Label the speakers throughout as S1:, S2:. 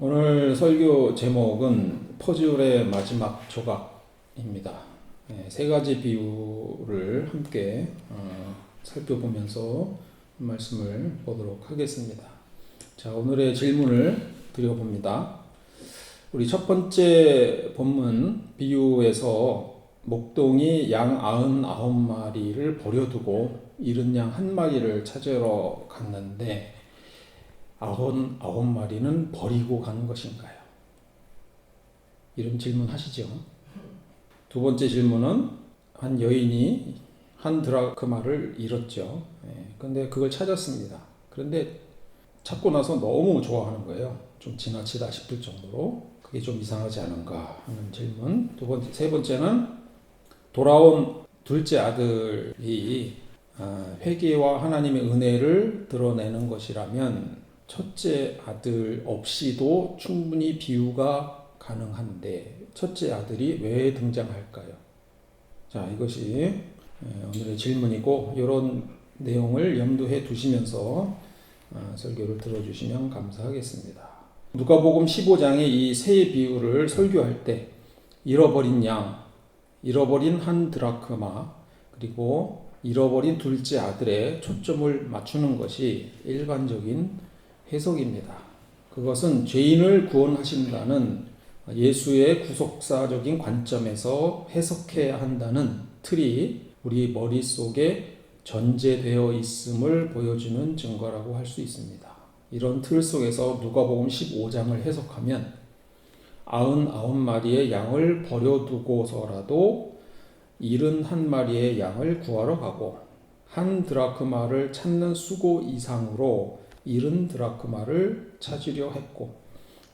S1: 오늘 설교 제목은 퍼즐의 마지막 조각입니다. 세 가지 비유를 함께 살펴보면서 말씀을 보도록 하겠습니다. 자, 오늘의 질문을 드려봅니다. 우리 첫 번째 본문 비유에서 목동이 양 99마리를 버려두고 잃은 양 한 마리를 찾으러 갔는데 99마리는 버리고 가는 것인가요? 이런 질문 하시죠. 두 번째 질문은 한 여인이 한 드라크마를 잃었죠. 근데 그걸 찾았습니다. 그런데 찾고 나서 너무 좋아하는 거예요. 좀 지나치다 싶을 정도로. 그게 좀 이상하지 않은가 하는 질문. 세 번째는 돌아온 둘째 아들이 회개와 하나님의 은혜를 드러내는 것이라면 첫째 아들 없이도 충분히 비유가 가능한데 첫째 아들이 왜 등장할까요? 자, 이것이 오늘의 질문이고 이런 내용을 염두해 두시면서 설교를 들어주시면 감사하겠습니다. 누가복음 15장의 이 세 비유를 설교할 때 잃어버린 양, 잃어버린 한 드라크마, 그리고 잃어버린 둘째 아들에 초점을 맞추는 것이 일반적인 해석입니다. 그것은 죄인을 구원하신다는 예수의 구속사적인 관점에서 해석해야 한다는 틀이 우리 머릿속에 전제되어 있음을 보여주는 증거라고 할 수 있습니다. 이런 틀 속에서 누가복음 15장을 해석하면 99마리의 양을 버려두고서라도 71마리의 양을 구하러 가고 한 드라크마를 찾는 수고 이상으로 70드라크마를 찾으려 했고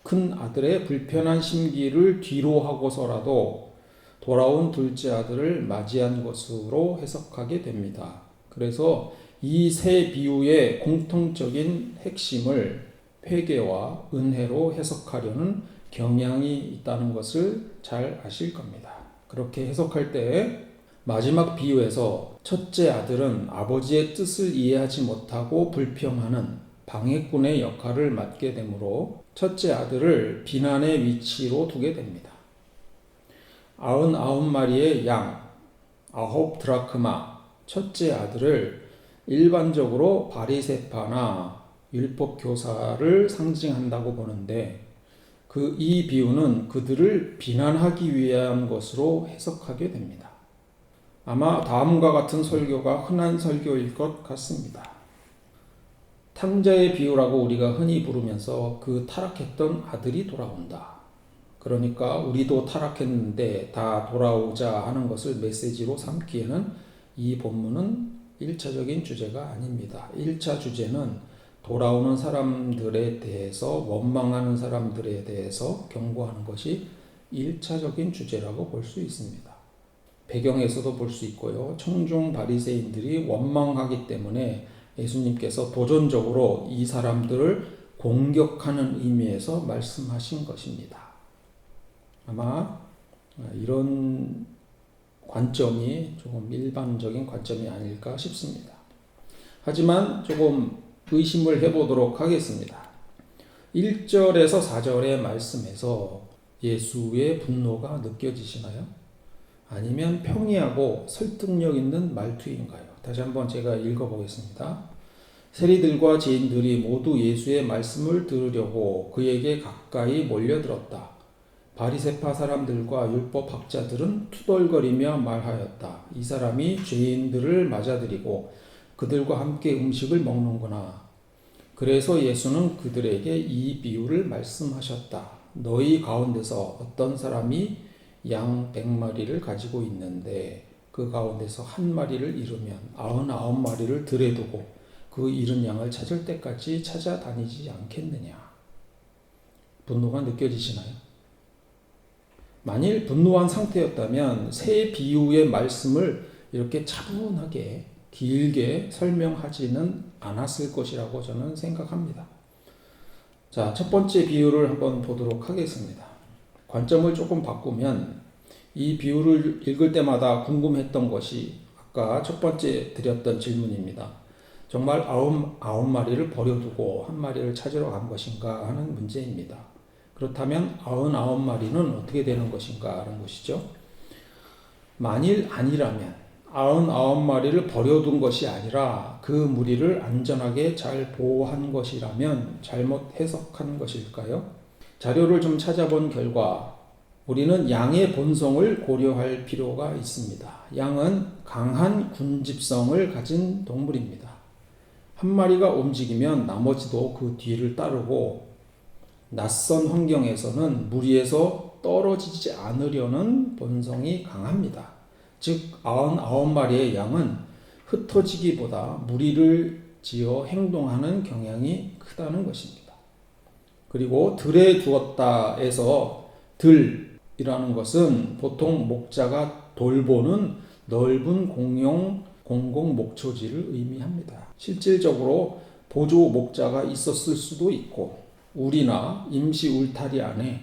S1: 큰 아들의 불편한 심기를 뒤로 하고서라도 돌아온 둘째 아들을 맞이한 것으로 해석하게 됩니다. 그래서 이 세 비유의 공통적인 핵심을 회개와 은혜로 해석하려는 경향이 있다는 것을 잘 아실 겁니다. 그렇게 해석할 때 마지막 비유에서 첫째 아들은 아버지의 뜻을 이해하지 못하고 불평하는 방해꾼의 역할을 맡게 되므로 첫째 아들을 비난의 위치로 두게 됩니다. 99마리의 양, 9드라크마, 첫째 아들을 일반적으로 바리새파나 율법교사를 상징한다고 보는데 이 비유는 그들을 비난하기 위한 것으로 해석하게 됩니다. 아마 다음과 같은 설교가 흔한 설교일 것 같습니다. 탕자의 비유라고 우리가 흔히 부르면서 그 타락했던 아들이 돌아온다. 그러니까 우리도 타락했는데 다 돌아오자 하는 것을 메시지로 삼기에는 이 본문은 1차적인 주제가 아닙니다. 1차 주제는 돌아오는 사람들에 대해서 원망하는 사람들에 대해서 경고하는 것이 1차적인 주제라고 볼 수 있습니다. 배경에서도 볼 수 있고요. 청중 바리새인들이 원망하기 때문에 예수님께서 도전적으로 이 사람들을 공격하는 의미에서 말씀하신 것입니다. 아마 이런 관점이 조금 일반적인 관점이 아닐까 싶습니다. 하지만 조금 의심을 해보도록 하겠습니다. 1절에서 4절의 말씀에서 예수의 분노가 느껴지시나요? 아니면 평이하고 설득력 있는 말투인가요? 다시 한번 제가 읽어보겠습니다. 세리들과 죄인들이 모두 예수의 말씀을 들으려고 그에게 가까이 몰려들었다. 바리새파 사람들과 율법학자들은 투덜거리며 말하였다. 이 사람이 죄인들을 맞아들이고 그들과 함께 음식을 먹는구나. 그래서 예수는 그들에게 이 비유를 말씀하셨다. 너희 가운데서 어떤 사람이 양 100마리를 가지고 있는데 그 가운데서 한 마리를 잃으면 99마리를 들에 두고 그 잃은 양을 찾을 때까지 찾아다니지 않겠느냐. 분노가 느껴지시나요? 만일 분노한 상태였다면 새 비유의 말씀을 이렇게 차분하게 길게 설명하지는 않았을 것이라고 저는 생각합니다. 자, 첫 번째 비유를 한번 보도록 하겠습니다. 관점을 조금 바꾸면 이 비유를 읽을 때마다 궁금했던 것이 아까 첫 번째 드렸던 질문입니다. 정말 99마리를 버려두고 한 마리를 찾으러 간 것인가 하는 문제입니다. 그렇다면 99마리는 어떻게 되는 것인가 하는 것이죠. 만일 아니라면 99마리를 버려둔 것이 아니라 그 무리를 안전하게 잘 보호한 것이라면 잘못 해석한 것일까요? 자료를 좀 찾아본 결과 우리는 양의 본성을 고려할 필요가 있습니다. 양은 강한 군집성을 가진 동물입니다. 한 마리가 움직이면 나머지도 그 뒤를 따르고 낯선 환경에서는 무리에서 떨어지지 않으려는 본성이 강합니다. 즉 99마리의 양은 흩어지기보다 무리를 지어 행동하는 경향이 크다는 것입니다. 그리고 들에 두었다에서 들이라는 것은 보통 목자가 돌보는 넓은 공공 목초지를 의미합니다. 실질적으로 보조 목자가 있었을 수도 있고 울이나 임시 울타리 안에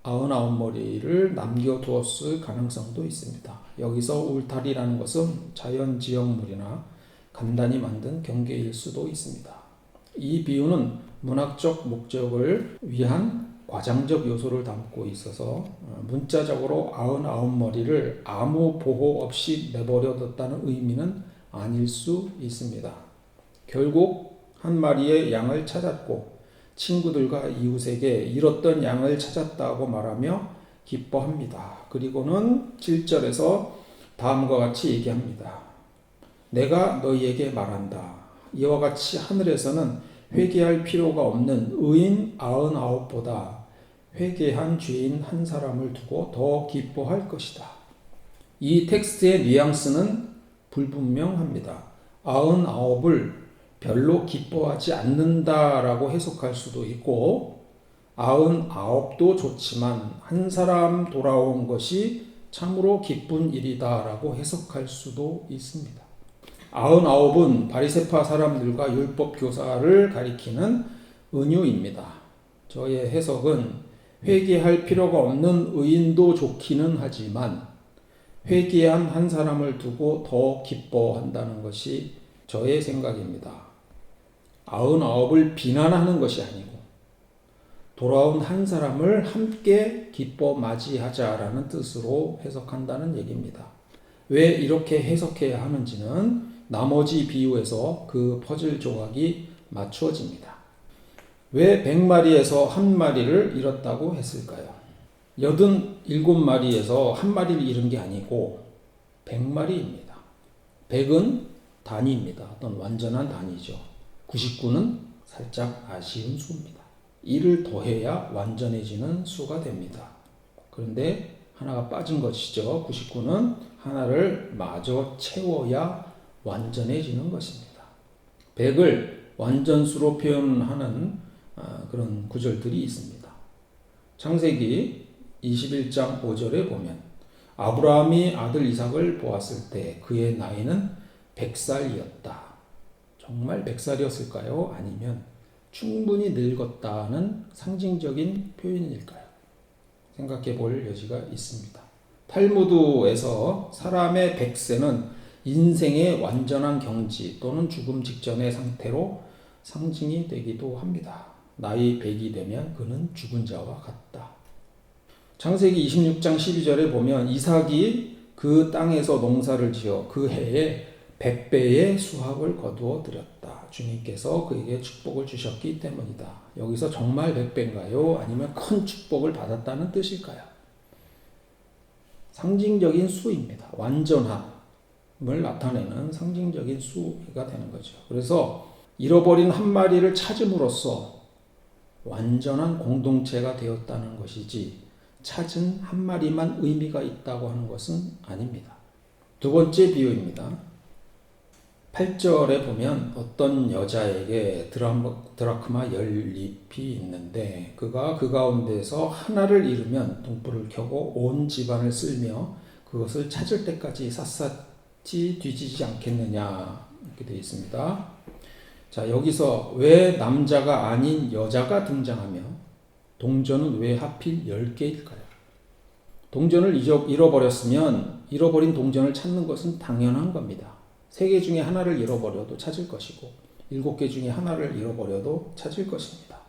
S1: 99마리를 남겨두었을 가능성도 있습니다. 여기서 울타리라는 것은 자연지형물이나 간단히 만든 경계일 수도 있습니다. 이 비유는 문학적 목적을 위한 과장적 요소를 담고 있어서 문자적으로 99마리를 아무 보호 없이 내버려뒀다는 의미는 아닐 수 있습니다. 결국 한 마리의 양을 찾았고 친구들과 이웃에게 잃었던 양을 찾았다고 말하며 기뻐합니다. 그리고는 7절에서 다음과 같이 얘기합니다. 내가 너희에게 말한다. 이와 같이 하늘에서는 회개할 필요가 없는 의인 99보다 회개한 죄인 한 사람을 두고 더 기뻐할 것이다. 이 텍스트의 뉘앙스는 불분명합니다. 99을 별로 기뻐하지 않는다라고 해석할 수도 있고 99도 좋지만 한 사람 돌아온 것이 참으로 기쁜 일이다라고 해석할 수도 있습니다. 99은 바리새파 사람들과 율법 교사를 가리키는 은유입니다. 저의 해석은 회개할 필요가 없는 의인도 좋기는 하지만 회개한 한 사람을 두고 더 기뻐한다는 것이 저의 생각입니다. 99을 비난하는 것이 아니고 돌아온 한 사람을 함께 기뻐 맞이하자라는 뜻으로 해석한다는 얘기입니다. 왜 이렇게 해석해야 하는지는 나머지 비유에서 그 퍼즐 조각이 맞추어집니다. 왜 100마리에서 한 마리를 잃었다고 했을까요? 87마리에서 한 마리를 잃은 게 아니고 100마리입니다. 100은 단위입니다. 어떤 완전한 단위죠. 99는 살짝 아쉬운 수입니다. 1을 더해야 완전해지는 수가 됩니다. 그런데 하나가 빠진 것이죠. 99는 하나를 마저 채워야 완전해지는 것입니다. 100을 완전수로 표현하는 그런 구절들이 있습니다. 창세기 21장 5절에 보면 아브라함이 아들 이삭을 보았을 때 그의 나이는 100살이었다. 정말 100살이었을까요? 아니면 충분히 늙었다는 상징적인 표현일까요? 생각해 볼 여지가 있습니다. 탈무드에서 사람의 100세는 인생의 완전한 경지 또는 죽음 직전의 상태로 상징이 되기도 합니다. 나이 100이 되면 그는 죽은 자와 같다. 창세기 26장 12절에 보면 이삭이 그 땅에서 농사를 지어 그 해에 100배의 수확을 거두어 드렸다. 주님께서 그에게 축복을 주셨기 때문이다. 여기서 정말 100배인가요? 아니면 큰 축복을 받았다는 뜻일까요? 상징적인 수입니다. 완전함을 나타내는 상징적인 수가 되는 거죠. 그래서 잃어버린 한 마리를 찾음으로써 완전한 공동체가 되었다는 것이지 찾은 한 마리만 의미가 있다고 하는 것은 아닙니다. 두 번째 비유입니다. 8절에 보면 어떤 여자에게 드라크마 10립이 있는데 그가 그 가운데서 하나를 잃으면 등불을 켜고 온 집안을 쓸며 그것을 찾을 때까지 샅샅이 뒤지지 않겠느냐 이렇게 되어 있습니다. 자, 여기서 왜 남자가 아닌 여자가 등장하며 동전은 왜 하필 10개일까요? 동전을 잃어버렸으면 잃어버린 동전을 찾는 것은 당연한 겁니다. 3개 중에 하나를 잃어버려도 찾을 것이고 7개 중에 하나를 잃어버려도 찾을 것입니다.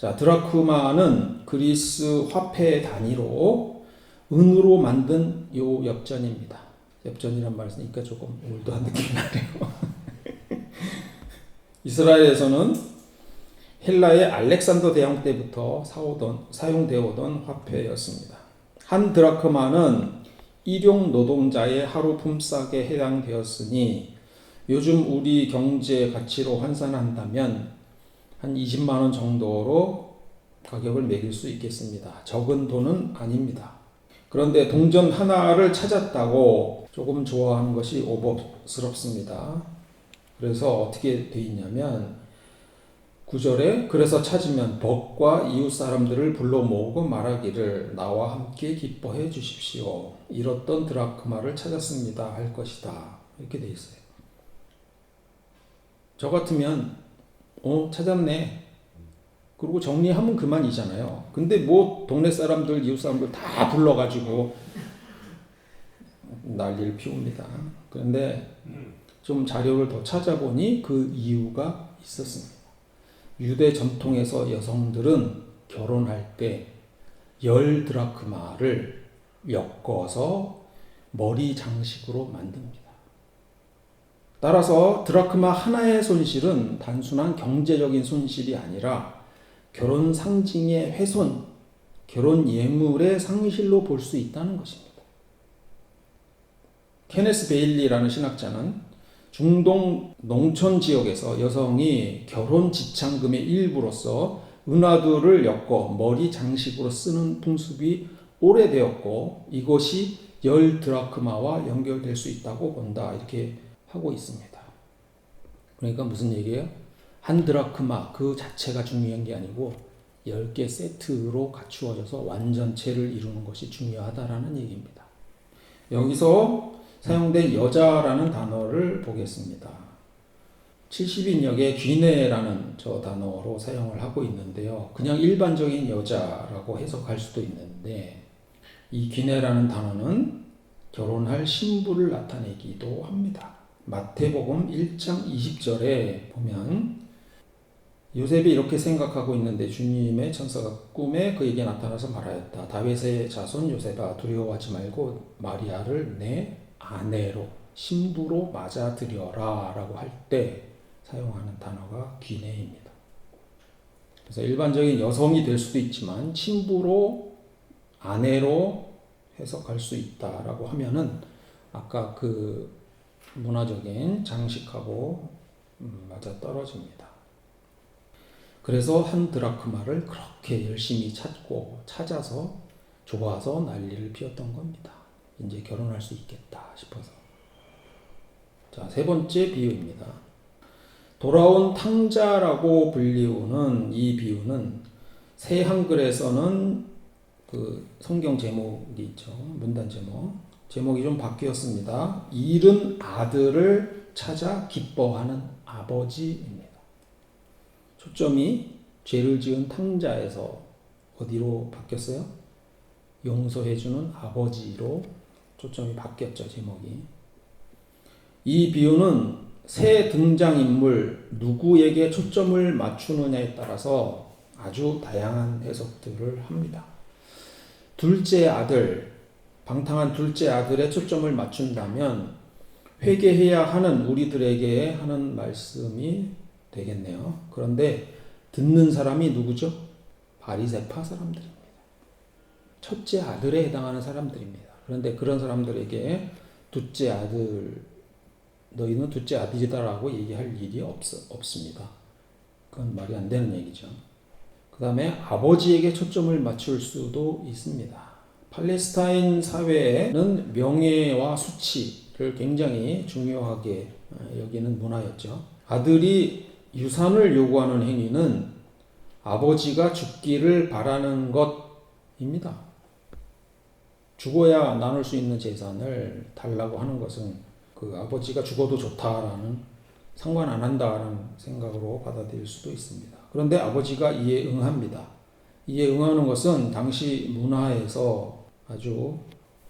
S1: 자, 드라크마는 그리스 화폐 단위로 은으로 만든 요 엽전입니다. 엽전이란 말 쓰니까 조금 올드한 느낌이 나네요. 이스라엘에서는 헬라의 알렉산더 대왕 때부터 사용되어 오던 화폐였습니다. 한 드라크마는 일용 노동자의 하루 품삯에 해당되었으니 요즘 우리 경제 가치로 환산한다면 한 20만 원 정도로 가격을 매길 수 있겠습니다. 적은 돈은 아닙니다. 그런데 동전 하나를 찾았다고 조금 좋아하는 것이 오버스럽습니다. 그래서 어떻게 돼 있냐면 9절에 그래서 찾으면 벗과 이웃 사람들을 불러 모으고 말하기를 나와 함께 기뻐해 주십시오. 잃었던 드라크마를 찾았습니다. 할 것이다. 이렇게 돼 있어요. 저 같으면 찾았네. 그리고 정리하면 그만이잖아요. 근데 뭐 동네 사람들, 이웃 사람들 다 불러가지고 난리를 피웁니다. 그런데 좀 자료를 더 찾아보니 그 이유가 있었습니다. 유대 전통에서 여성들은 결혼할 때 10드라크마를 엮어서 머리 장식으로 만듭니다. 따라서 드라크마 하나의 손실은 단순한 경제적인 손실이 아니라 결혼 상징의 훼손, 결혼 예물의 상실로 볼 수 있다는 것입니다. 케네스 베일리라는 신학자는 중동 농촌 지역에서 여성이 결혼 지참금의 일부로서 은화들을 엮어 머리 장식으로 쓰는 풍습이 오래되었고 이것이 10드라크마와 연결될 수 있다고 본다. 이렇게 하고 있습니다. 그러니까 무슨 얘기예요? 한 드라크마 그 자체가 중요한 게 아니고 10개 세트로 갖추어져서 완전체를 이루는 것이 중요하다라는 얘기입니다. 여기서 사용된 여자라는 단어를 보겠습니다. 70인역에 귀내라는 저 단어로 사용을 하고 있는데요. 그냥 일반적인 여자라고 해석할 수도 있는데 이 귀내라는 단어는 결혼할 신부를 나타내기도 합니다. 마태복음 1장 20절에 보면 요셉이 이렇게 생각하고 있는데 주님의 천사가 꿈에 그에게 나타나서 말하였다. 다윗의 자손 요셉아 두려워하지 말고 마리아를 내 아내로 신부로 맞아들여라 라고 할 때 사용하는 단어가 귀내입니다. 그래서 일반적인 여성이 될 수도 있지만 신부로 아내로 해석할 수 있다라고 하면은 아까 그 문화적인 장식하고 맞아 떨어집니다. 그래서 한 드라크마를 그렇게 열심히 찾아서 좋아서 난리를 피웠던 겁니다. 이제 결혼할 수 있겠다 싶어서. 자, 세 번째 비유입니다. 돌아온 탕자라고 불리우는 이 비유는 새 한글에서는 그 성경 제목이 있죠. 문단 제목이 좀 바뀌었습니다. 잃은 아들을 찾아 기뻐하는 아버지입니다. 초점이 죄를 지은 탕자에서 어디로 바뀌었어요? 용서해주는 아버지로 초점이 바뀌었죠, 제목이. 이 비유는 새 등장인물 누구에게 초점을 맞추느냐에 따라서 아주 다양한 해석들을 합니다. 둘째 아들, 방탕한 둘째 아들에 초점을 맞춘다면 회개해야 하는 우리들에게 하는 말씀이 되겠네요. 그런데 듣는 사람이 누구죠? 바리새파 사람들입니다. 첫째 아들에 해당하는 사람들입니다. 그런데 그런 사람들에게 둘째 아들, 너희는 둘째 아들이다라고 얘기할 일이 없습니다. 그건 말이 안 되는 얘기죠. 그 다음에 아버지에게 초점을 맞출 수도 있습니다. 팔레스타인 사회에는 명예와 수치를 굉장히 중요하게 여기는 문화였죠. 아들이 유산을 요구하는 행위는 아버지가 죽기를 바라는 것입니다. 죽어야 나눌 수 있는 재산을 달라고 하는 것은 그 아버지가 죽어도 좋다라는, 상관 안 한다라는 생각으로 받아들일 수도 있습니다. 그런데 아버지가 이에 응합니다. 이에 응하는 것은 당시 문화에서 아주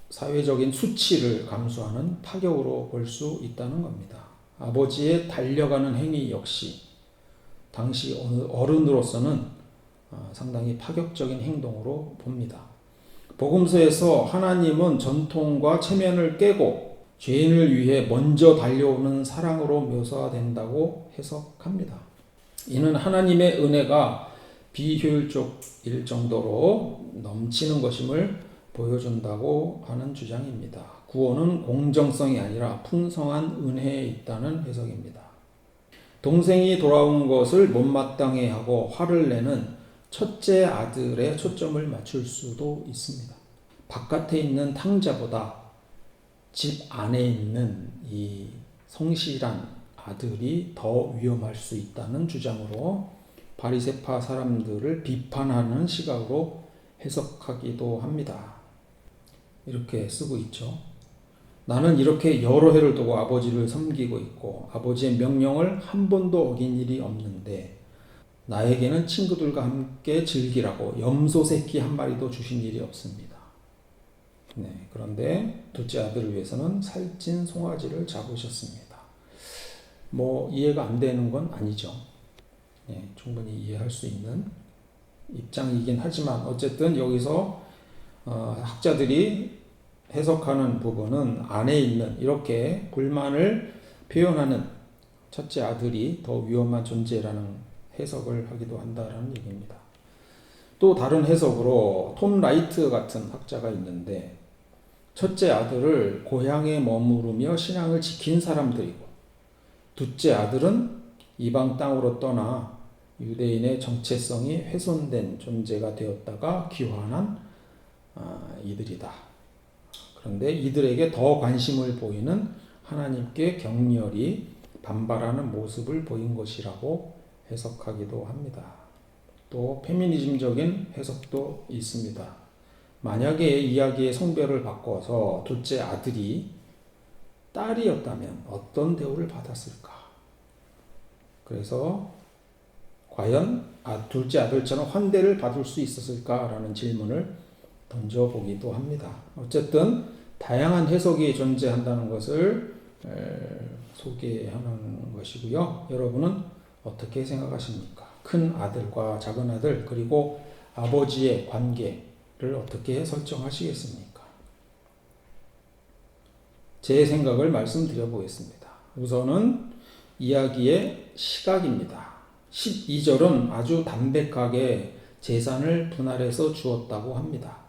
S1: 사회적인 수치를 감수하는 타격으로 볼 수 있다는 겁니다. 아버지의 달려가는 행위 역시 당시 어른으로서는 상당히 파격적인 행동으로 봅니다. 복음서에서 하나님은 전통과 체면을 깨고 죄인을 위해 먼저 달려오는 사랑으로 묘사된다고 해석합니다. 이는 하나님의 은혜가 비효율적일 정도로 넘치는 것임을 보여준다고 하는 주장입니다. 구원은 공정성이 아니라 풍성한 은혜에 있다는 해석입니다. 동생이 돌아온 것을 못마땅해 하고 화를 내는 첫째 아들의 초점을 맞출 수도 있습니다. 바깥에 있는 탕자보다 집 안에 있는 이 성실한 아들이 더 위험할 수 있다는 주장으로 바리새파 사람들을 비판하는 시각으로 해석하기도 합니다. 이렇게 쓰고 있죠. 나는 이렇게 여러 해를 두고 아버지를 섬기고 있고 아버지의 명령을 한 번도 어긴 일이 없는데 나에게는 친구들과 함께 즐기라고 염소 새끼 한 마리도 주신 일이 없습니다. 네, 그런데 둘째 아들을 위해서는 살찐 송아지를 잡으셨습니다. 이해가 안 되는 건 아니죠. 네, 충분히 이해할 수 있는 입장이긴 하지만 어쨌든 여기서 학자들이 해석하는 부분은 안에 있는 이렇게 불만을 표현하는 첫째 아들이 더 위험한 존재라는 해석을 하기도 한다는 얘기입니다. 또 다른 해석으로 톰 라이트 같은 학자가 있는데 첫째 아들을 고향에 머무르며 신앙을 지킨 사람들이고 둘째 아들은 이방 땅으로 떠나 유대인의 정체성이 훼손된 존재가 되었다가 귀환한 이들이다. 그런데 이들에게 더 관심을 보이는 하나님께 격렬히 반발하는 모습을 보인 것이라고 해석하기도 합니다. 또 페미니즘적인 해석도 있습니다. 만약에 이야기의 성별을 바꿔서 둘째 아들이 딸이었다면 어떤 대우를 받았을까? 그래서 과연 둘째 아들처럼 환대를 받을 수 있었을까라는 질문을 던져보기도 합니다. 어쨌든 다양한 해석이 존재한다는 것을 소개하는 것이고요. 여러분은 어떻게 생각하십니까? 큰 아들과 작은 아들 그리고 아버지의 관계를 어떻게 설정하시겠습니까? 제 생각을 말씀드려 보겠습니다. 우선은 이야기의 시각입니다. 12절은 아주 담백하게 재산을 분할해서 주었다고 합니다.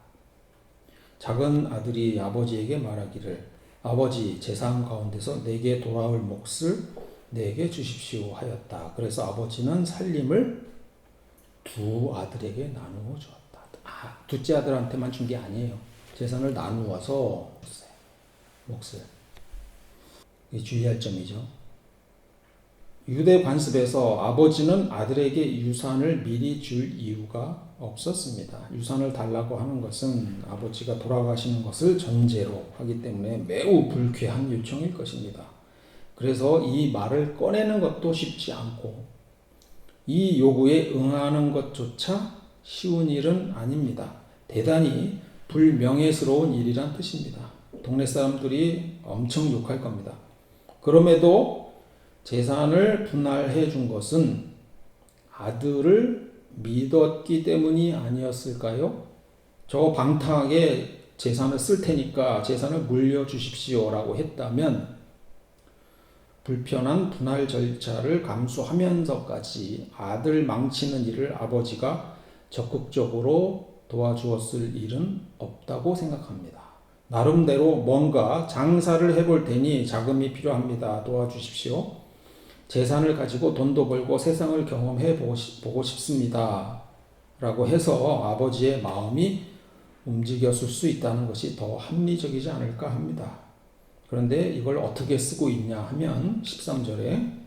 S1: 작은 아들이 아버지에게 말하기를 아버지 재산 가운데서 내게 돌아올 몫을 내게 주십시오 하였다. 그래서 아버지는 살림을 두 아들에게 나누어 주었다. 둘째 아들한테만 준 게 아니에요. 재산을 나누어서 몫을. 이게 주의할 점이죠. 유대 관습에서 아버지는 아들에게 유산을 미리 줄 이유가 없었습니다. 유산을 달라고 하는 것은 아버지가 돌아가시는 것을 전제로 하기 때문에 매우 불쾌한 요청일 것입니다. 그래서 이 말을 꺼내는 것도 쉽지 않고 이 요구에 응하는 것조차 쉬운 일은 아닙니다. 대단히 불명예스러운 일이란 뜻입니다. 동네 사람들이 엄청 욕할 겁니다. 그럼에도 재산을 분할해 준 것은 아들을 믿었기 때문이 아니었을까요? 저 방탕하게 재산을 쓸 테니까 재산을 물려주십시오라고 했다면 불편한 분할 절차를 감수하면서까지 아들 망치는 일을 아버지가 적극적으로 도와주었을 일은 없다고 생각합니다. 나름대로 뭔가 장사를 해볼 테니 자금이 필요합니다. 도와주십시오. 재산을 가지고 돈도 벌고 세상을 경험해 보고 싶습니다. 라고 해서 아버지의 마음이 움직였을 수 있다는 것이 더 합리적이지 않을까 합니다. 그런데 이걸 어떻게 쓰고 있냐 하면 13절에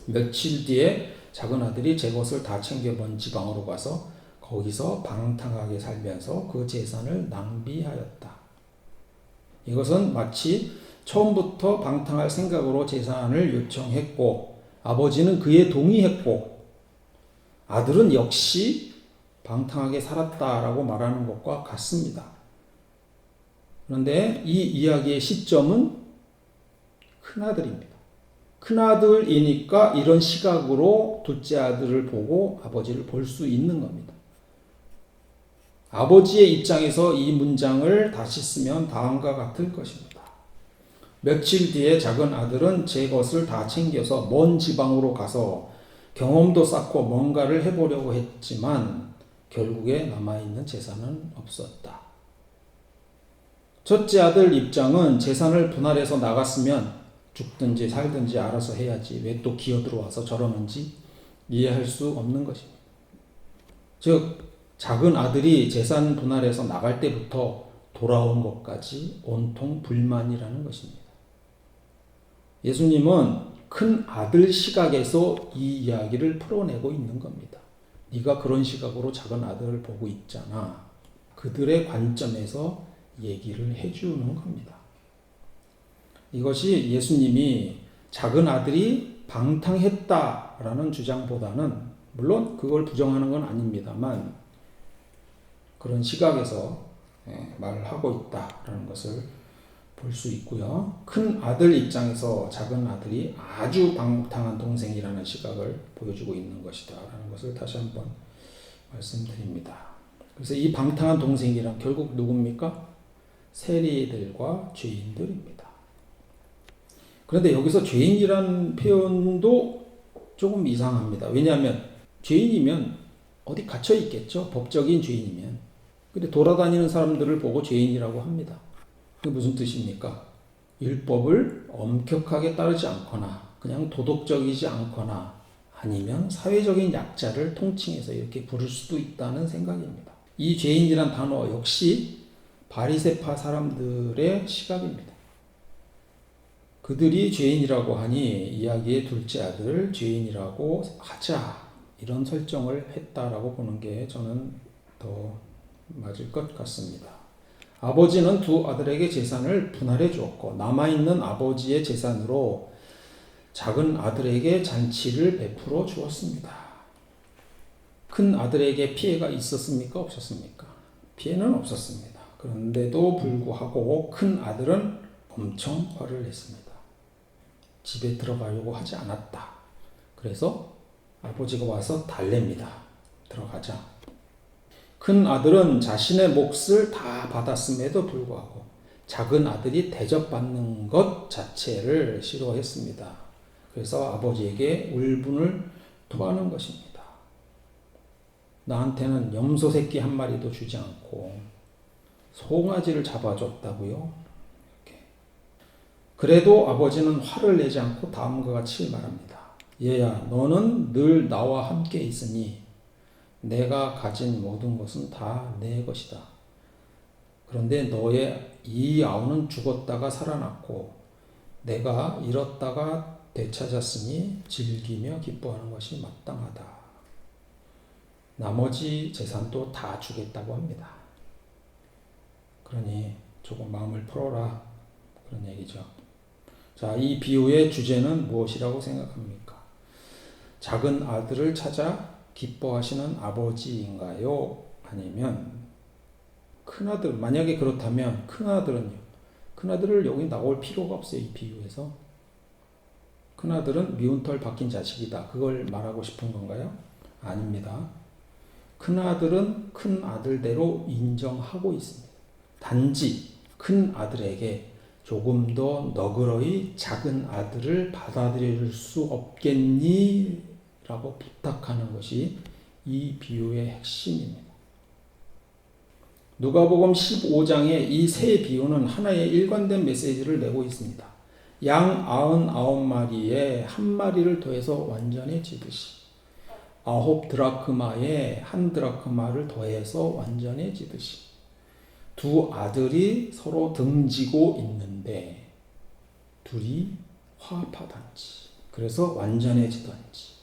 S1: 며칠 뒤에 작은 아들이 제 것을 다 챙겨본 지방으로 가서 거기서 방탕하게 살면서 그 재산을 낭비하였다. 이것은 마치 처음부터 방탕할 생각으로 재산을 요청했고 아버지는 그에 동의했고 아들은 역시 방탕하게 살았다라고 말하는 것과 같습니다. 그런데 이 이야기의 시점은 큰아들입니다. 큰아들이니까 이런 시각으로 둘째 아들을 보고 아버지를 볼 수 있는 겁니다. 아버지의 입장에서 이 문장을 다시 쓰면 다음과 같을 것입니다. 며칠 뒤에 작은 아들은 제 것을 다 챙겨서 먼 지방으로 가서 경험도 쌓고 뭔가를 해보려고 했지만 결국에 남아있는 재산은 없었다. 첫째 아들 입장은 재산을 분할해서 나갔으면 죽든지 살든지 알아서 해야지 왜 또 기어들어와서 저러는지 이해할 수 없는 것입니다. 즉 작은 아들이 재산 분할해서 나갈 때부터 돌아온 것까지 온통 불만이라는 것입니다. 예수님은 큰 아들 시각에서 이 이야기를 풀어내고 있는 겁니다. 네가 그런 시각으로 작은 아들을 보고 있잖아. 그들의 관점에서 얘기를 해주는 겁니다. 이것이 예수님이 작은 아들이 방탕했다라는 주장보다는 물론 그걸 부정하는 건 아닙니다만 그런 시각에서 말을 하고 있다라는 것을 볼 수 있고요. 큰 아들 입장에서 작은 아들이 아주 방탕한 동생이라는 시각을 보여주고 있는 것이다라는 것을 다시 한번 말씀드립니다. 그래서 이 방탕한 동생이란 결국 누굽니까? 세리들과 죄인들입니다. 그런데 여기서 죄인이라는 표현도 조금 이상합니다. 왜냐하면 죄인이면 어디 갇혀 있겠죠. 법적인 죄인이면. 근데 돌아다니는 사람들을 보고 죄인이라고 합니다. 그게 무슨 뜻입니까? 율법을 엄격하게 따르지 않거나 그냥 도덕적이지 않거나 아니면 사회적인 약자를 통칭해서 이렇게 부를 수도 있다는 생각입니다. 이 죄인이란 단어 역시 바리새파 사람들의 시각입니다. 그들이 죄인이라고 하니 이야기의 둘째 아들을 죄인이라고 하자 이런 설정을 했다라고 보는 게 저는 더 맞을 것 같습니다. 아버지는 두 아들에게 재산을 분할해 주었고 남아있는 아버지의 재산으로 작은 아들에게 잔치를 베풀어 주었습니다. 큰 아들에게 피해가 있었습니까? 없었습니까? 피해는 없었습니다. 그런데도 불구하고 큰 아들은 엄청 화를 냈습니다. 집에 들어가려고 하지 않았다. 그래서 아버지가 와서 달랩니다. 들어가자. 큰 아들은 자신의 몫을 다 받았음에도 불구하고 작은 아들이 대접받는 것 자체를 싫어했습니다. 그래서 아버지에게 울분을 토하는 것입니다. 나한테는 염소 새끼 한 마리도 주지 않고 송아지를 잡아줬다고요? 그래도 아버지는 화를 내지 않고 다음과 같이 말합니다. 얘야, 너는 늘 나와 함께 있으니 내가 가진 모든 것은 다 내 것이다. 그런데 너의 이 아우는 죽었다가 살아났고 내가 잃었다가 되찾았으니 즐기며 기뻐하는 것이 마땅하다. 나머지 재산도 다 주겠다고 합니다. 그러니 조금 마음을 풀어라. 그런 얘기죠. 자, 이 비유의 주제는 무엇이라고 생각합니까? 작은 아들을 찾아 기뻐하시는 아버지인가요? 아니면 큰아들, 만약에 그렇다면 큰아들은요? 큰아들을 여기 나올 필요가 없어요. 이 비유에서. 큰아들은 미운 털 박힌 자식이다. 그걸 말하고 싶은 건가요? 아닙니다. 큰아들은 큰아들대로 인정하고 있습니다. 단지 큰아들에게 조금 더 너그러이 작은 아들을 받아들일 수 없겠니? 라고 부탁하는 것이 이 비유의 핵심입니다. 누가복음 15장의 이 세 비유는 하나의 일관된 메시지를 내고 있습니다. 양 99마리에 한 마리를 더해서 완전해지듯이 9 드라크마에 1 드라크마를 더해서 완전해지듯이 두 아들이 서로 등지고 있는데 둘이 화합하든지 그래서 완전해지든지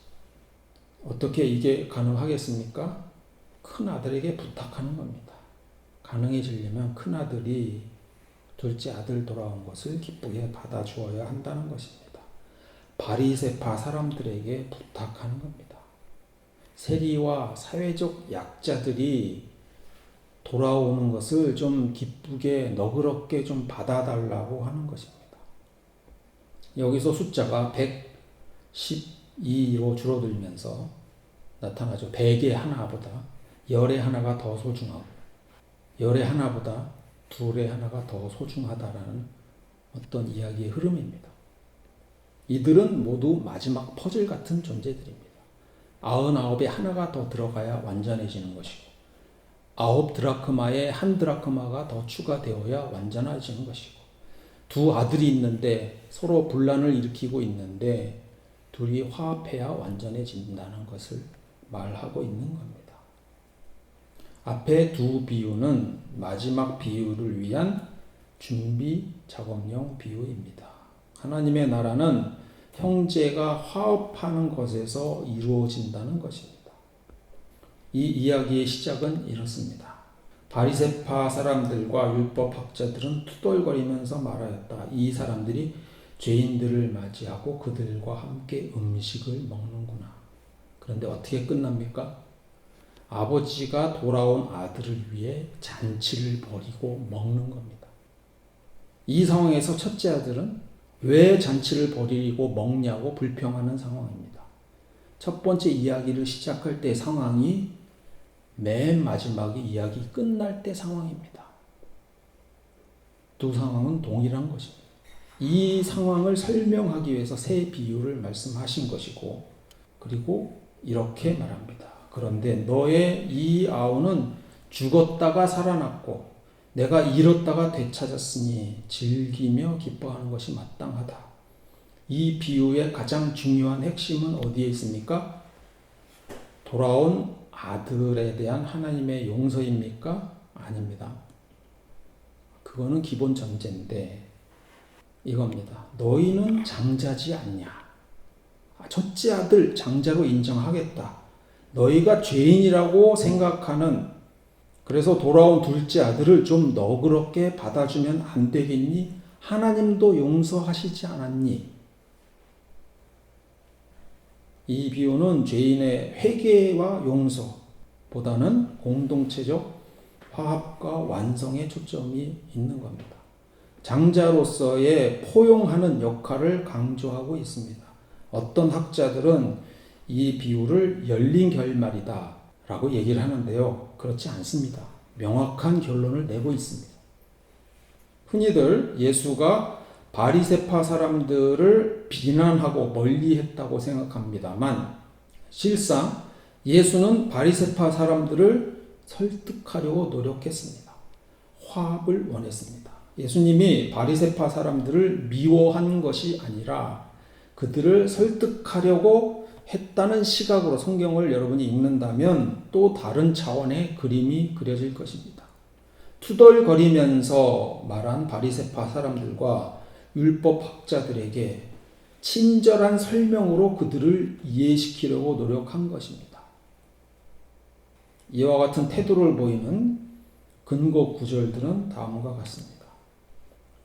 S1: 어떻게 이게 가능하겠습니까? 큰 아들에게 부탁하는 겁니다. 가능해지려면 큰 아들이 둘째 아들 돌아온 것을 기쁘게 받아주어야 한다는 것입니다. 바리새파 사람들에게 부탁하는 겁니다. 세리와 사회적 약자들이 돌아오는 것을 좀 기쁘게 너그럽게 좀 받아달라고 하는 것입니다. 여기서 숫자가 12로 줄어들면서 나타나죠. 100의 하나보다 열의 하나가 더 소중하고 열의 하나보다 둘의 하나가 더 소중하다라는 어떤 이야기의 흐름입니다. 이들은 모두 마지막 퍼즐 같은 존재들입니다. 99에 하나가 더 들어가야 완전해지는 것이고 9 드라크마에 1 드라크마가 더 추가되어야 완전해지는 것이고 두 아들이 있는데 서로 분란을 일으키고 있는데 둘이 화합해야 완전해진다는 것을 말하고 있는 겁니다. 앞에 두 비유는 마지막 비유를 위한 준비 작업용 비유입니다. 하나님의 나라는 형제가 화합하는 것에서 이루어진다는 것입니다. 이 이야기의 시작은 이렇습니다. 바리새파 사람들과 율법학자들은 투덜거리면서 말하였다. 이 사람들이 죄인들을 맞이하고 그들과 함께 음식을 먹는구나. 그런데 어떻게 끝납니까? 아버지가 돌아온 아들을 위해 잔치를 벌이고 먹는 겁니다. 이 상황에서 첫째 아들은 왜 잔치를 벌이고 먹냐고 불평하는 상황입니다. 첫 번째 이야기를 시작할 때 상황이 맨 마지막에 이야기 끝날 때 상황입니다. 두 상황은 동일한 것입니다. 이 상황을 설명하기 위해서 세 비유를 말씀하신 것이고 그리고 이렇게 말합니다. 그런데 너의 이 아우는 죽었다가 살아났고 내가 잃었다가 되찾았으니 즐기며 기뻐하는 것이 마땅하다. 이 비유의 가장 중요한 핵심은 어디에 있습니까? 돌아온 아들에 대한 하나님의 용서입니까? 아닙니다. 그거는 기본 전제인데 이겁니다. 너희는 장자지 않냐? 첫째 아들 장자로 인정하겠다. 너희가 죄인이라고 생각하는 그래서 돌아온 둘째 아들을 좀 너그럽게 받아주면 안 되겠니? 하나님도 용서하시지 않았니? 이 비유는 죄인의 회개와 용서보다는 공동체적 화합과 완성에 초점이 있는 겁니다. 장자로서의 포용하는 역할을 강조하고 있습니다. 어떤 학자들은 이 비유를 열린 결말이다 라고 얘기를 하는데요. 그렇지 않습니다. 명확한 결론을 내고 있습니다. 흔히들 예수가 바리새파 사람들을 비난하고 멀리했다고 생각합니다만 실상 예수는 바리새파 사람들을 설득하려고 노력했습니다. 화합을 원했습니다. 예수님이 바리새파 사람들을 미워한 것이 아니라 그들을 설득하려고 했다는 시각으로 성경을 여러분이 읽는다면 또 다른 차원의 그림이 그려질 것입니다. 투덜거리면서 말한 바리새파 사람들과 율법학자들에게 친절한 설명으로 그들을 이해시키려고 노력한 것입니다. 이와 같은 태도를 보이는 근거 구절들은 다음과 같습니다.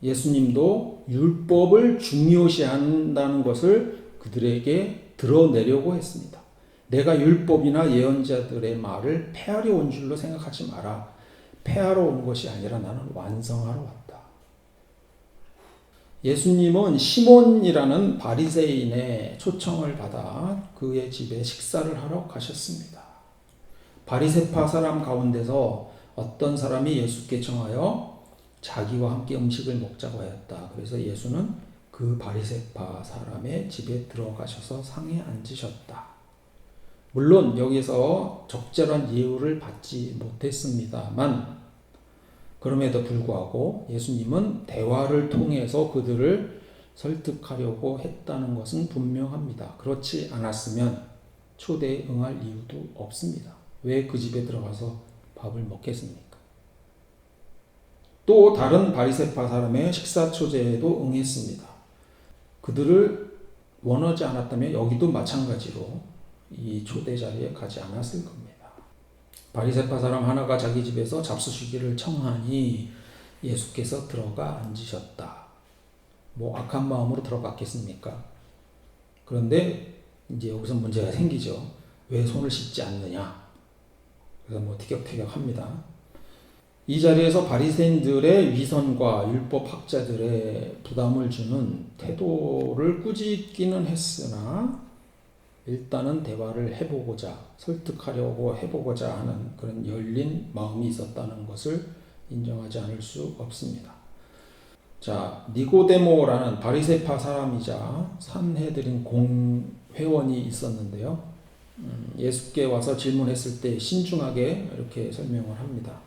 S1: 예수님도 율법을 중요시한다는 것을 그들에게 드러내려고 했습니다. 내가 율법이나 예언자들의 말을 폐하려 온 줄로 생각하지 마라. 폐하러 온 것이 아니라 나는 완성하러 왔다. 예수님은 시몬이라는 바리새인의 초청을 받아 그의 집에 식사를 하러 가셨습니다. 바리새파 사람 가운데서 어떤 사람이 예수께 청하여 자기와 함께 음식을 먹자고 하였다. 그래서 예수는 그 바리새파 사람의 집에 들어가셔서 상에 앉으셨다. 물론 여기서 적절한 예우를 받지 못했습니다만 그럼에도 불구하고 예수님은 대화를 통해서 그들을 설득하려고 했다는 것은 분명합니다. 그렇지 않았으면 초대에 응할 이유도 없습니다. 왜 그 집에 들어가서 밥을 먹겠습니까? 또 다른 바리새파 사람의 식사 초대에도 응했습니다. 그들을 원하지 않았다면 여기도 마찬가지로 이 초대 자리에 가지 않았을 겁니다. 바리새파 사람 하나가 자기 집에서 잡수시기를 청하니 예수께서 들어가 앉으셨다. 뭐 악한 마음으로 들어갔겠습니까? 그런데 이제 여기서 문제가 생기죠. 왜 손을 씻지 않느냐? 그래서 뭐 티격태격합니다. 이 자리에서 바리새인들의 위선과 율법 학자들의 부담을 주는 태도를 꾸짖기는 했으나 일단은 대화를 해보고자, 설득하려고 해보고자 하는 그런 열린 마음이 있었다는 것을 인정하지 않을 수 없습니다. 자, 니고데모라는 바리새파 사람이자 산헤드린 공회원이 있었는데요. 예수께 와서 질문했을 때 신중하게 이렇게 설명을 합니다.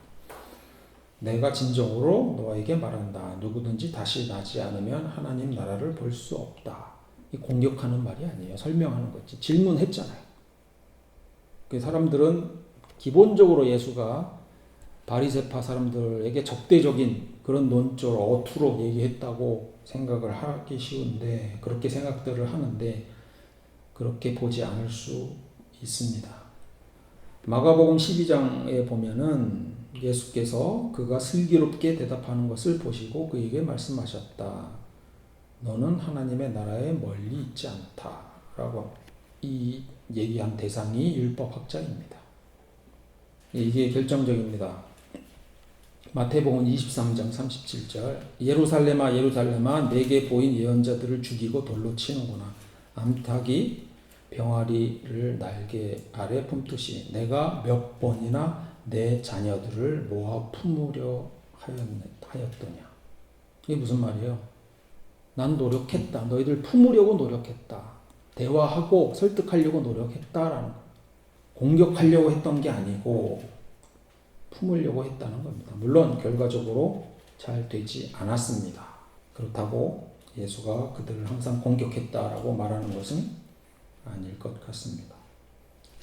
S1: 내가 진정으로 너에게 말한다. 누구든지 다시 나지 않으면 하나님 나라를 볼 수 없다. 이 공격하는 말이 아니에요. 설명하는 거지. 질문했잖아요. 그 사람들은 기본적으로 예수가 바리새파 사람들에게 적대적인 그런 논조로 어투로 얘기했다고 생각을 하기 쉬운데 그렇게 생각들을 하는데 그렇게 보지 않을 수 있습니다. 마가복음 12장에 보면은 예수께서 그가 슬기롭게 대답하는 것을 보시고 그에게 말씀하셨다. 너는 하나님의 나라에 멀리 있지 않다. 라고 이 얘기한 대상이 율법학자입니다. 이게 결정적입니다. 마태복음 23장 37절 예루살렘아 예루살렘아 내게 보인 예언자들을 죽이고 돌로 치는구나. 암탉이 병아리를 날개 아래 품듯이 내가 몇 번이나 내 자녀들을 모아 품으려 하였더냐. 이게 무슨 말이에요? 난 노력했다. 너희들 품으려고 노력했다. 대화하고 설득하려고 노력했다라는 거예요. 공격하려고 했던 게 아니고 품으려고 했다는 겁니다. 물론 결과적으로 잘 되지 않았습니다. 그렇다고 예수가 그들을 항상 공격했다라고 말하는 것은 아닐 것 같습니다.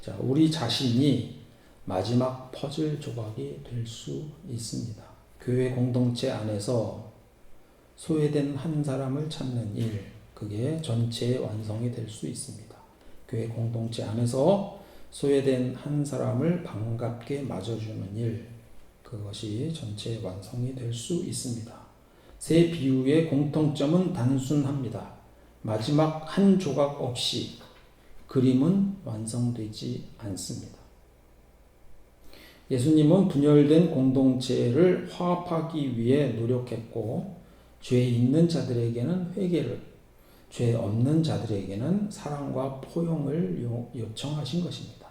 S1: 자, 우리 자신이 마지막 퍼즐 조각이 될 수 있습니다. 교회 공동체 안에서 소외된 한 사람을 찾는 일, 그게 전체의 완성이 될 수 있습니다. 교회 공동체 안에서 소외된 한 사람을 반갑게 맞아주는 일, 그것이 전체의 완성이 될 수 있습니다. 세 비유의 공통점은 단순합니다. 마지막 한 조각 없이 그림은 완성되지 않습니다. 예수님은 분열된 공동체를 화합하기 위해 노력했고 죄 있는 자들에게는 회개를, 죄 없는 자들에게는 사랑과 포용을 요청하신 것입니다.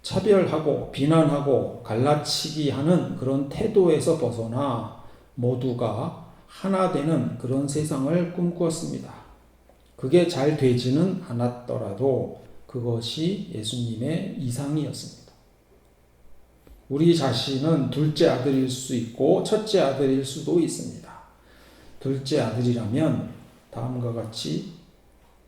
S1: 차별하고 비난하고 갈라치기 하는 그런 태도에서 벗어나 모두가 하나 되는 그런 세상을 꿈꾸었습니다. 그게 잘 되지는 않았더라도 그것이 예수님의 이상이었습니다. 우리 자신은 둘째 아들일 수 있고 첫째 아들일 수도 있습니다. 둘째 아들이라면 다음과 같이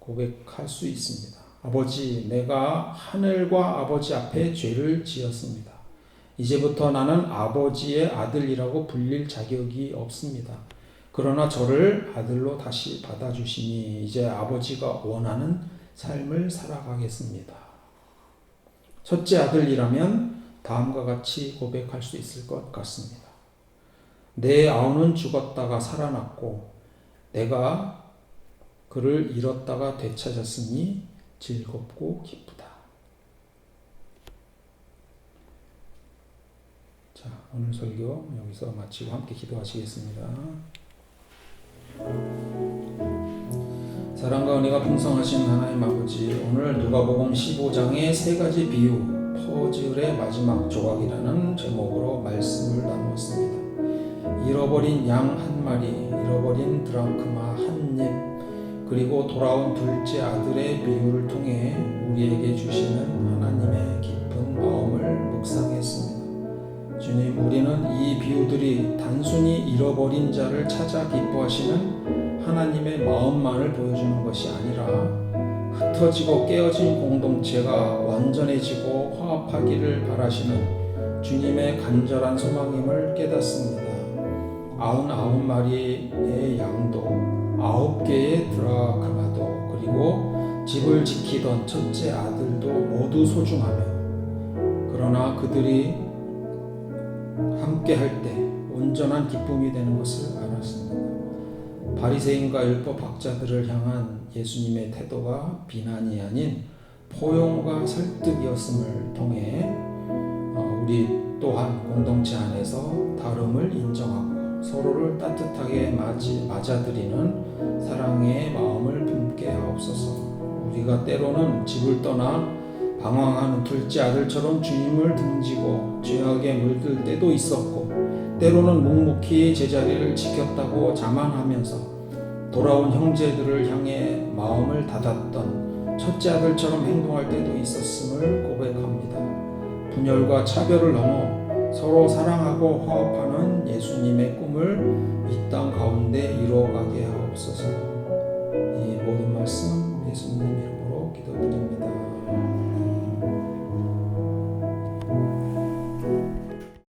S1: 고백할 수 있습니다. 아버지, 내가 하늘과 아버지 앞에 죄를 지었습니다. 이제부터 나는 아버지의 아들이라고 불릴 자격이 없습니다. 그러나 저를 아들로 다시 받아주시니 이제 아버지가 원하는 삶을 살아가겠습니다. 첫째 아들이라면 다음과 같이 고백할 수 있을 것 같습니다. 내 아우는 죽었다가 살아났고 내가 그를 잃었다가 되찾았으니 즐겁고 기쁘다. 자, 오늘 설교 여기서 마치고 함께 기도하시겠습니다. 사랑과 은혜가 풍성하신 하나님 아버지, 오늘 누가복음 15장의 세 가지 비유, 퍼즐의 마지막 조각이라는 제목으로 말씀을 나누었습니다. 잃어버린 양 한 마리, 잃어버린 드랑크마 한 입, 그리고 돌아온 둘째 아들의 비유를 통해 우리에게 주시는 하나님의 깊은 마음을 묵상했습니다. 주님, 우리는 이 비유들이 단순히 잃어버린 자를 찾아 기뻐하시는 하나님의 마음만을 보여주는 것이 아니라 흩어지고 깨어진 공동체가 완전해지고 화합하기를 바라시는 주님의 간절한 소망임을 깨닫습니다. 99마리의 양도 9개의 드라크마도 그리고 집을 지키던 첫째 아들도 모두 소중하며 그러나 그들이 함께 할 때 온전한 기쁨이 되는 것을 알았습니다. 바리새인과 율법학자들을 향한 예수님의 태도가 비난이 아닌 포용과 설득이었음을 통해 우리 또한 공동체 안에서 다름을 인정하고 서로를 따뜻하게 맞아들이는 사랑의 마음을 품게 하옵소서. 우리가 때로는 집을 떠나 방황하는 둘째 아들처럼 주님을 등지고 죄악에 물들 때도 있었고, 때로는 묵묵히 제자리를 지켰다고 자만하면서 돌아온 형제들을 향해 마음을 닫았던 첫째 아들처럼 행동할 때도 있었음을 고백합니다. 분열과 차별을 넘어 서로 사랑하고 화합하는 예수님의 꿈을 이 땅 가운데 이루어가게 하옵소서. 이 모든 말씀 예수님 이름으로 기도드립니다.